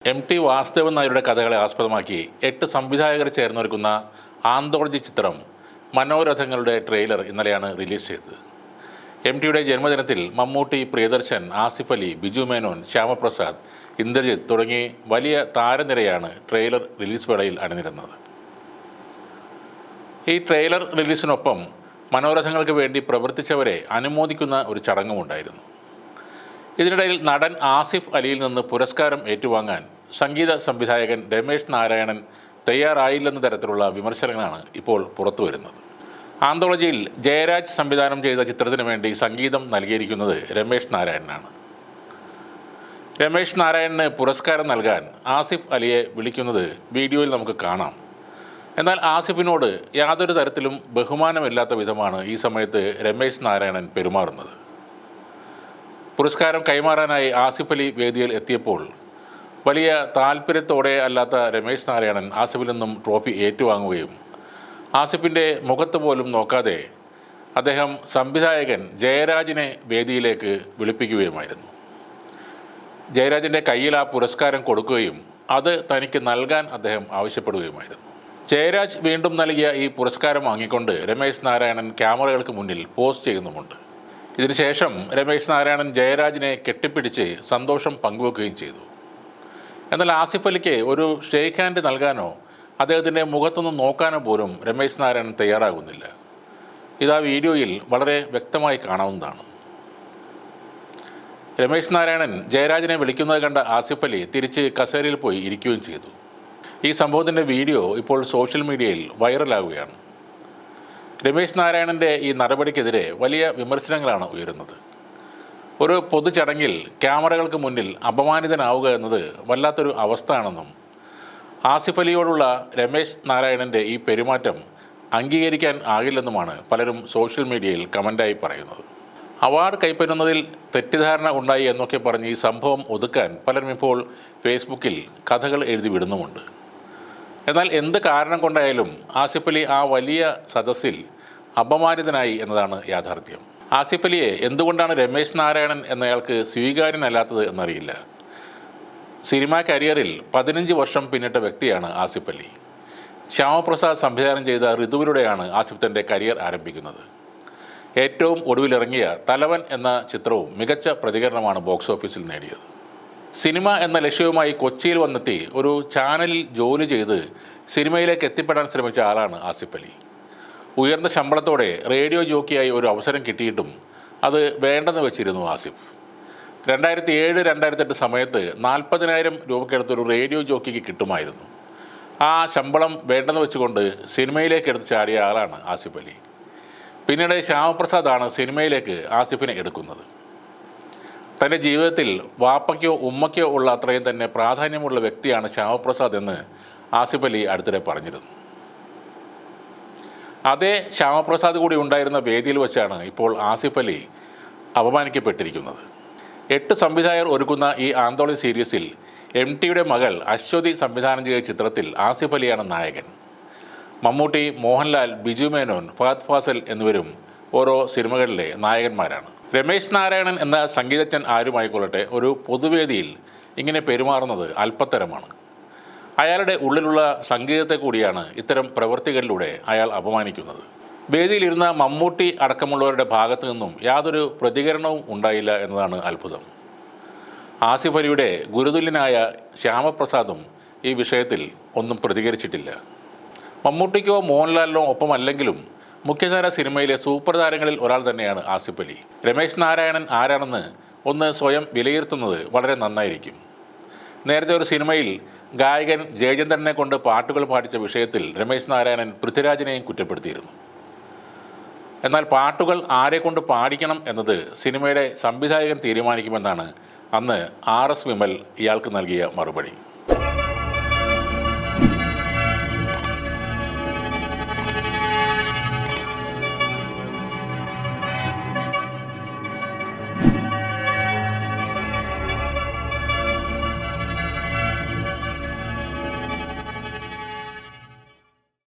MT Vasudevan നായരുടെ കഥകളെ ആസ്പദമാക്കി 8 സംവിധായകർ ചേർന്നൊരുക്കുന്ന ആന്തോളജി ചിത്രം മനോരഥങ്ങളുടെ ട്രെയിലർ ഇന്നലെയാണ് റിലീസ് ചെയ്തത്. MTയുടെ ജന്മദിനത്തിൽ മമ്മൂട്ടി, പ്രിയദർശൻ, ആസിഫ് അലി, ബിജു മേനോൻ, ശ്യാമപ്രസാദ്, ഇന്ദ്രജിത്ത് തുടങ്ങി വലിയ താരനിരയാണ് ട്രെയിലർ റിലീസ് വേളയിൽ അണിനിരന്നത്. ഈ ട്രെയിലർ റിലീസിനൊപ്പം മനോരഥങ്ങൾക്ക് വേണ്ടി പ്രവർത്തിച്ചവരെ അനുമോദിക്കുന്ന ഒരു ചടങ്ങുമുണ്ടായിരുന്നു. ഇതിനിടയിൽ നടൻ ആസിഫ് അലിയിൽ നിന്ന് പുരസ്കാരം ഏറ്റുവാങ്ങാൻ സംഗീത സംവിധായകൻ രമേശ് നാരായണൻ തയ്യാറായില്ലെന്ന തരത്തിലുള്ള വിമർശനങ്ങളാണ് ഇപ്പോൾ പുറത്തു വരുന്നത്. ആന്തോളജിയിൽ ജയരാജ് സംവിധാനം ചെയ്ത ചിത്രത്തിന് വേണ്ടി സംഗീതം നൽകിയിരിക്കുന്നത് രമേശ് നാരായണനാണ്. രമേശ് നാരായണന് പുരസ്കാരം നൽകാൻ ആസിഫ് അലിയെ വിളിക്കുന്നത് വീഡിയോയിൽ നമുക്ക് കാണാം. എന്നാൽ ആസിഫിനോട് യാതൊരു തരത്തിലും ബഹുമാനമില്ലാത്ത വിധമാണ് ഈ സമയത്ത് രമേശ് നാരായണൻ പെരുമാറുന്നത്. പുരസ്കാരം കൈമാറാനായി ആസിഫ് അലി വേദിയിൽ എത്തിയപ്പോൾ വലിയ താല്പര്യത്തോടെ അല്ലാത്ത രമേശ് നാരായണൻ ആസിഫിൽ നിന്നും ട്രോഫി ഏറ്റുവാങ്ങുകയും ആസിഫിൻ്റെ മുഖത്ത് പോലും നോക്കാതെ അദ്ദേഹം സംവിധായകൻ ജയരാജിനെ വേദിയിലേക്ക് വിളിപ്പിക്കുകയുമായിരുന്നു. ജയരാജിൻ്റെ കയ്യിൽ ആ പുരസ്കാരം കൊടുക്കുകയും അത് തനിക്ക് നൽകാൻ അദ്ദേഹം ആവശ്യപ്പെടുകയുമായിരുന്നു. ജയരാജ് വീണ്ടും നൽകിയ ഈ പുരസ്കാരം വാങ്ങിക്കൊണ്ട് രമേശ് നാരായണൻ ക്യാമറകൾക്ക് മുന്നിൽ പോസ്റ്റ് ചെയ്യുന്നുമുണ്ട്. ഇതിനുശേഷം രമേശ് നാരായണൻ ജയരാജിനെ കെട്ടിപ്പിടിച്ച് സന്തോഷം പങ്കുവെക്കുകയും ചെയ്തു. എന്നാൽ ആസിഫ് അലിക്ക് ഒരു ഷേക്ക് ഹാൻഡ് നൽകാനോ അദ്ദേഹത്തിൻ്റെ മുഖത്തൊന്നും നോക്കാനോ പോലും രമേശ് നാരായണൻ തയ്യാറാകുന്നില്ല. ഇത് ആ വീഡിയോയിൽ വളരെ വ്യക്തമായി കാണാവുന്നതാണ്. രമേശ് നാരായണൻ ജയരാജിനെ വിളിക്കുന്നത് കണ്ട ആസിഫ് അലി തിരിച്ച് കസേരയിൽ പോയി ഇരിക്കുകയും ചെയ്തു. ഈ സംഭവത്തിൻ്റെ വീഡിയോ ഇപ്പോൾ സോഷ്യൽ മീഡിയയിൽ വൈറലാകുകയാണ്. രമേശ് നാരായണൻ്റെ ഈ നടപടിക്കെതിരെ വലിയ വിമർശനങ്ങളാണ് ഉയരുന്നത്. ഒരു പൊതുചടങ്ങിൽ ക്യാമറകൾക്ക് മുന്നിൽ അപമാനിതനാവുക എന്നത് വല്ലാത്തൊരു അവസ്ഥയാണെന്നും ആസിഫ് അലിയോടുള്ള രമേശ് നാരായണൻ്റെ ഈ പെരുമാറ്റം അംഗീകരിക്കാൻ ആകില്ലെന്നുമാണ് പലരും സോഷ്യൽ മീഡിയയിൽ കമൻ്റായി പറയുന്നത്. അവാർഡ് കൈപ്പറ്റുന്നതിൽ തെറ്റിദ്ധാരണ ഉണ്ടായി എന്നൊക്കെ പറഞ്ഞ് ഈ സംഭവം ഒതുക്കാൻ പലരും ഇപ്പോൾ ഫേസ്ബുക്കിൽ കഥകൾ എഴുതി വിടുന്നുമുണ്ട്. എന്നാൽ എന്ത് കാരണം കൊണ്ടായാലും ആസിഫ് അലി ആ വലിയ സദസ്സിൽ അപമാനിതനായി എന്നതാണ് യാഥാർത്ഥ്യം. ആസിഫ് അലിയെ എന്തുകൊണ്ടാണ് രമേശ് നാരായണൻ എന്നയാൾക്ക് സ്വീകാര്യനല്ലാത്തത് എന്നറിയില്ല. സിനിമാ കരിയറിൽ 15 വർഷം പിന്നിട്ട വ്യക്തിയാണ് ആസിഫ് അലി. ശ്യാമപ്രസാദ് സംവിധാനം ചെയ്ത ഋതുവിലൂടെയാണ് ആസിഫ് തൻ്റെ കരിയർ ആരംഭിക്കുന്നത്. ഏറ്റവും ഒടുവിലിറങ്ങിയ തലവൻ എന്ന ചിത്രവും മികച്ച പ്രതികരണമാണ് ബോക്സ് ഓഫീസിൽ നേടിയത്. സിനിമ എന്ന ലക്ഷ്യവുമായി കൊച്ചിയിൽ വന്നെത്തി ഒരു ചാനലിൽ ജോലി ചെയ്ത് സിനിമയിലേക്ക് എത്തിപ്പെടാൻ ശ്രമിച്ച ആളാണ് ആസിഫ് അലി. ഉയർന്ന ശമ്പളത്തോടെ റേഡിയോ ജോക്കിയായി ഒരു അവസരം കിട്ടിയിട്ടും അത് വേണ്ടെന്ന് വെച്ചിരുന്നു ആസിഫ്. 2007-2008 സമയത്ത് 40,000 രൂപയ്ക്കടുത്തൊരു റേഡിയോ ജോക്കിക്ക് കിട്ടുമായിരുന്നു. ആ ശമ്പളം വേണ്ടെന്ന് വെച്ചുകൊണ്ട് സിനിമയിലേക്ക് എടുത്ത് ചാടിയ ആളാണ് ആസിഫ് അലി. പിന്നീട് ശ്യാമപ്രസാദാണ് സിനിമയിലേക്ക് ആസിഫിനെ എടുക്കുന്നത്. തൻ്റെ ജീവിതത്തിൽ വാപ്പയ്ക്കോ ഉമ്മയ്ക്കോ ഉള്ള അത്രയും തന്നെ പ്രാധാന്യമുള്ള വ്യക്തിയാണ് ശ്യാമപ്രസാദ് എന്ന് ആസിഫ് അലി അടുത്തിടെ പറഞ്ഞിരുന്നു. അതേ ശ്യാമപ്രസാദ് കൂടി ഉണ്ടായിരുന്ന വേദിയിൽ വെച്ചാണ് ഇപ്പോൾ ആസിഫ് അലി അപമാനിക്കപ്പെട്ടിരിക്കുന്നത്. 8 സംവിധായകർ ഒരുക്കുന്ന ഈ ആന്തോളജി സീരീസിൽ MTയുടെ മകൾ അശ്വതി സംവിധാനം ചെയ്ത ചിത്രത്തിൽ ആസിഫ് അലിയാണ് നായകൻ. മമ്മൂട്ടി, മോഹൻലാൽ, ബിജു മേനോൻ, ഫഹദ് ഫാസിൽ എന്നിവരും ഓരോ സിനിമകളിലെ നായകന്മാരാണ്. രമേശ് നാരായണൻ എന്ന സംഗീതജ്ഞൻ ആരുമായിക്കൊള്ളട്ടെ ഒരു പൊതുവേദിയിൽ ഇങ്ങനെ പെരുമാറുന്നത് അല്പത്തരമാണ്. അയാളുടെ ഉള്ളിലുള്ള സംഗീതത്തെ കൂടിയാണ് ഇത്തരം പ്രവൃത്തികളിലൂടെ അയാൾ അപമാനിക്കുന്നത്. വേദിയിലിരുന്ന മമ്മൂട്ടി അടക്കമുള്ളവരുടെ ഭാഗത്തു നിന്നും യാതൊരു പ്രതികരണവും ഉണ്ടായില്ല എന്നതാണ് അത്ഭുതം. ആസിഫ് അലിയുടെ ഗുരുതുല്യനായ ശ്യാമപ്രസാദും ഈ വിഷയത്തിൽ ഒന്നും പ്രതികരിച്ചിട്ടില്ല. മമ്മൂട്ടിക്കോ മോഹൻലാലിനോ ഒപ്പമല്ലെങ്കിലും മുഖ്യധാര സിനിമയിലെ സൂപ്പർ താരങ്ങളിൽ ഒരാൾ തന്നെയാണ് ആസിഫ് അലി. രമേശ് നാരായണൻ ആരാണെന്ന് ഒന്ന് സ്വയം വിലയിരുത്തുന്നത് വളരെ നന്നായിരിക്കും. നേരത്തെ ഒരു സിനിമയിൽ ഗായകൻ ജയചന്ദ്രനെ കൊണ്ട് പാട്ടുകൾ പാടിച്ച വിഷയത്തിൽ രമേശ് നാരായണൻ പൃഥ്വിരാജിനെയും കുറ്റപ്പെടുത്തിയിരുന്നു. എന്നാൽ പാട്ടുകൾ ആരെക്കൊണ്ട് പാടിക്കണം എന്നത് സിനിമയുടെ സംവിധായകൻ തീരുമാനിക്കുമെന്നാണ് അന്ന് RS വിമൽ ഇയാൾക്ക് നൽകിയ മറുപടി.